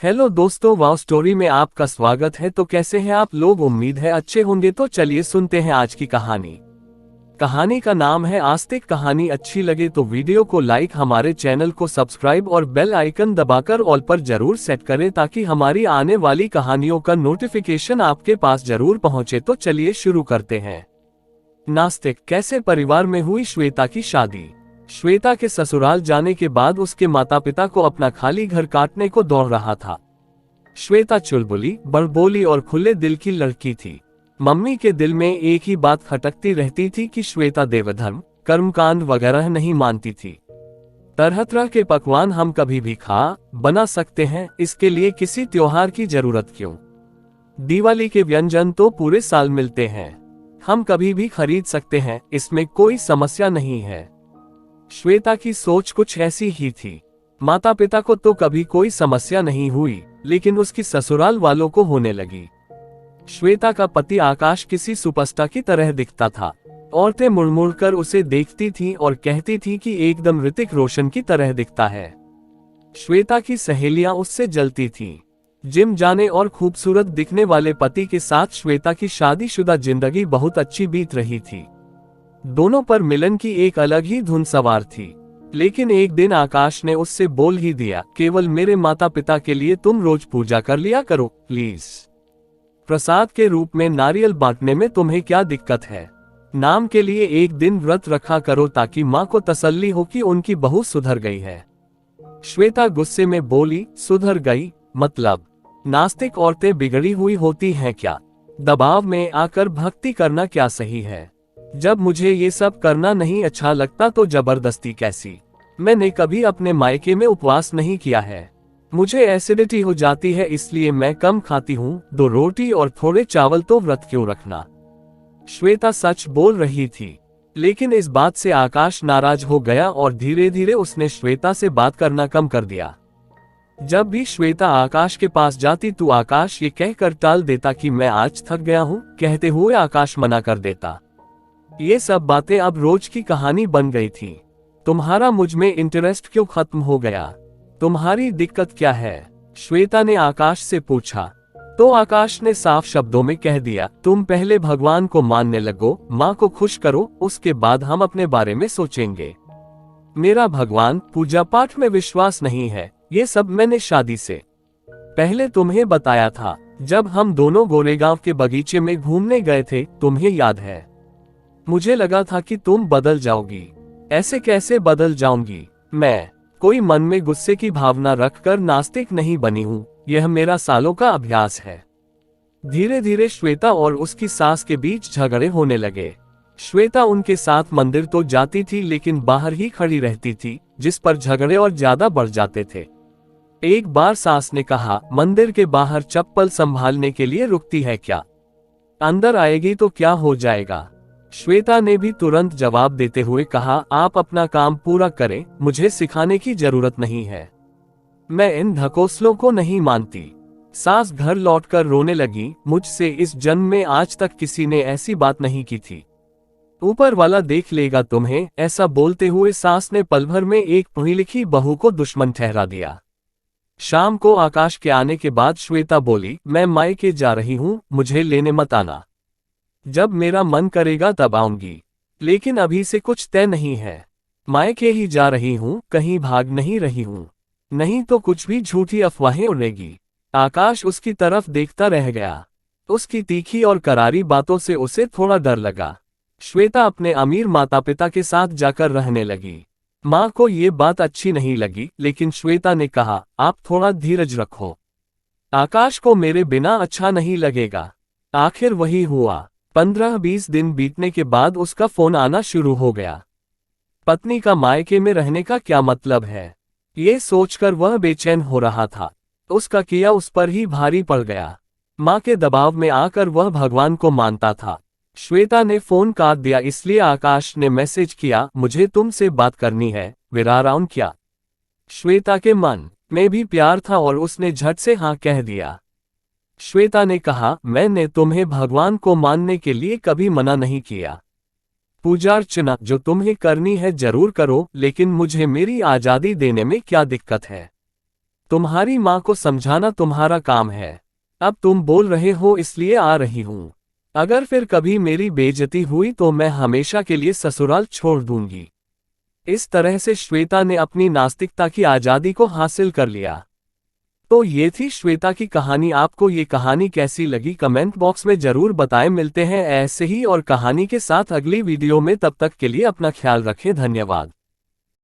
Hello दोस्तों, वाव story में आपका स्वागत है। तो कैसे हैं आप लोग? उम्मीद है अच्छे होंगे। तो चलिए सुनते हैं आज की कहानी। कहानी का नाम है आस्तिक। कहानी अच्छी लगे तो वीडियो को लाइक, हमारे चैनल को सब्सक्राइब और बेल आइकन दबाकर ऑल पर जरूर सेट करें ताकि हमारी आने वाली कहानियों का नोटिफिकेशन आपके पास जरूर पहुंचे। तो चलिए शुरू करते हैं। नास्तिक। कैसे परिवार में हुई श्वेता की शादी। श्वेता के ससुराल जाने के बाद उसके माता पिता को अपना खाली घर काटने को दौड़ रहा था। श्वेता चुलबुली, बड़बोली और खुले दिल की लड़की थी। मम्मी के दिल में एक ही बात खटकती रहती थी कि श्वेता देवधर्म, कर्मकांड वगैरह नहीं मानती थी। तरह तरह के पकवान हम कभी भी बना सकते हैं, इसके लिए किसी त्योहार की जरूरत क्यों। दिवाली के व्यंजन तो पूरे साल मिलते हैं, हम कभी भी खरीद सकते हैं, इसमें कोई समस्या नहीं है। श्वेता की सोच कुछ ऐसी ही थी। माता पिता को तो कभी कोई समस्या नहीं हुई, लेकिन उसकी ससुराल वालों को होने लगी। श्वेता का पति आकाश किसी सुपरस्टार की तरह दिखता था। औरतें मुड़मुड़ कर उसे देखती थीं और कहती थीं कि एकदम ऋतिक रोशन की तरह दिखता है। श्वेता की सहेलियां उससे जलती थीं। जिम जाने और खूबसूरत दिखने वाले पति के साथ श्वेता की शादीशुदा जिंदगी बहुत अच्छी बीत रही थी। दोनों पर मिलन की एक अलग ही धुन सवार थी। लेकिन एक दिन आकाश ने उससे बोल ही दिया, केवल मेरे माता पिता के लिए तुम रोज पूजा कर लिया करो प्लीज। प्रसाद के रूप में नारियल बांटने में तुम्हें क्या दिक्कत है। नाम के लिए एक दिन व्रत रखा करो ताकि माँ को तसल्ली हो कि उनकी बहू सुधर गई है। श्वेता गुस्से में बोली, सुधर गई मतलब? नास्तिक औरतें बिगड़ी हुई होती हैं क्या? दबाव में आकर भक्ति करना क्या सही है? जब मुझे ये सब करना नहीं अच्छा लगता तो जबरदस्ती कैसी? मैंने कभी अपने मायके में उपवास नहीं किया है। मुझे एसिडिटी हो जाती है, इसलिए मैं कम खाती हूँ। 2 रोटी और थोड़े चावल, तो व्रत क्यों रखना। श्वेता सच बोल रही थी, लेकिन इस बात से आकाश नाराज हो गया और धीरे धीरे उसने श्वेता से बात करना कम कर दिया। जब भी श्वेता आकाश के पास जाती तो आकाश ये कहकर टाल देता कि मैं आज थक गया हूँ। कहते हुए आकाश मना कर देता। ये सब बातें अब रोज की कहानी बन गई थी। तुम्हारा मुझ में इंटरेस्ट क्यों खत्म हो गया? तुम्हारी दिक्कत क्या है? श्वेता ने आकाश से पूछा। तो आकाश ने साफ शब्दों में कह दिया, तुम पहले भगवान को मानने लगो, माँ को खुश करो, उसके बाद हम अपने बारे में सोचेंगे। मेरा भगवान पूजा पाठ में विश्वास नहीं है। ये सब मैंने शादी से पहले तुम्हें बताया था, जब हम दोनों गोरेगांव के बगीचे में घूमने गए थे, तुम्हें याद है? मुझे लगा था कि तुम बदल जाओगी। ऐसे कैसे बदल जाऊंगी? मैं कोई मन में गुस्से की भावना रखकर नास्तिक नहीं बनी हूँ, यह मेरा सालों का अभ्यास है। धीरे धीरे श्वेता और उसकी सास के बीच झगड़े होने लगे। श्वेता उनके साथ मंदिर तो जाती थी, लेकिन बाहर ही खड़ी रहती थी, जिस पर झगड़े और ज्यादा बढ़ जाते थे। एक बार सास ने कहा, मंदिर के बाहर चप्पल संभालने के लिए रुकती है क्या? अंदर आएगी तो क्या हो जाएगा? श्वेता ने भी तुरंत जवाब देते हुए कहा, आप अपना काम पूरा करें, मुझे सिखाने की जरूरत नहीं है। मैं इन ढकोसलों को नहीं मानती। सास घर लौटकर रोने लगी, मुझसे इस जन्म में आज तक किसी ने ऐसी बात नहीं की थी। ऊपर वाला देख लेगा तुम्हें। ऐसा बोलते हुए सास ने पल भर में एक पढ़ी लिखी बहू को दुश्मन ठहरा दिया। शाम को आकाश के आने के बाद श्वेता बोली, मैं मायके जा रही हूँ, मुझे लेने मत आना। जब मेरा मन करेगा तब आऊंगी, लेकिन अभी से कुछ तय नहीं है। मायके ही जा रही हूँ, कहीं भाग नहीं रही हूँ, नहीं तो कुछ भी झूठी अफवाहें उड़ेगी। आकाश उसकी तरफ देखता रह गया। उसकी तीखी और करारी बातों से उसे थोड़ा डर लगा। श्वेता अपने अमीर माता पिता के साथ जाकर रहने लगी। माँ को ये बात अच्छी नहीं लगी, लेकिन श्वेता ने कहा, आप थोड़ा धीरज रखो, आकाश को मेरे बिना अच्छा नहीं लगेगा। आखिर वही हुआ। 15-20 दिन बीतने के बाद उसका फोन आना शुरू हो गया। पत्नी का मायके में रहने का क्या मतलब है, ये सोचकर वह बेचैन हो रहा था। उसका किया उस पर ही भारी पड़ गया। माँ के दबाव में आकर वह भगवान को मानता था। श्वेता ने फोन काट दिया, इसलिए आकाश ने मैसेज किया, मुझे तुमसे बात करनी है, विरा राउंड क्या? श्वेता के मन में भी प्यार था और उसने झट से हाँ कह दिया। श्वेता ने कहा, मैंने तुम्हें भगवान को मानने के लिए कभी मना नहीं किया। पूजा अर्चना जो तुम्हें करनी है जरूर करो, लेकिन मुझे मेरी आजादी देने में क्या दिक्कत है? तुम्हारी माँ को समझाना तुम्हारा काम है। अब तुम बोल रहे हो इसलिए आ रही हूँ। अगर फिर कभी मेरी बेइज्जती हुई तो मैं हमेशा के लिए ससुराल छोड़ दूंगी। इस तरह से श्वेता ने अपनी नास्तिकता की आज़ादी को हासिल कर लिया। तो ये थी श्वेता की कहानी। आपको ये कहानी कैसी लगी कमेंट बॉक्स में जरूर बताएं। मिलते हैं ऐसे ही और कहानी के साथ अगली वीडियो में। तब तक के लिए अपना ख्याल रखें। धन्यवाद।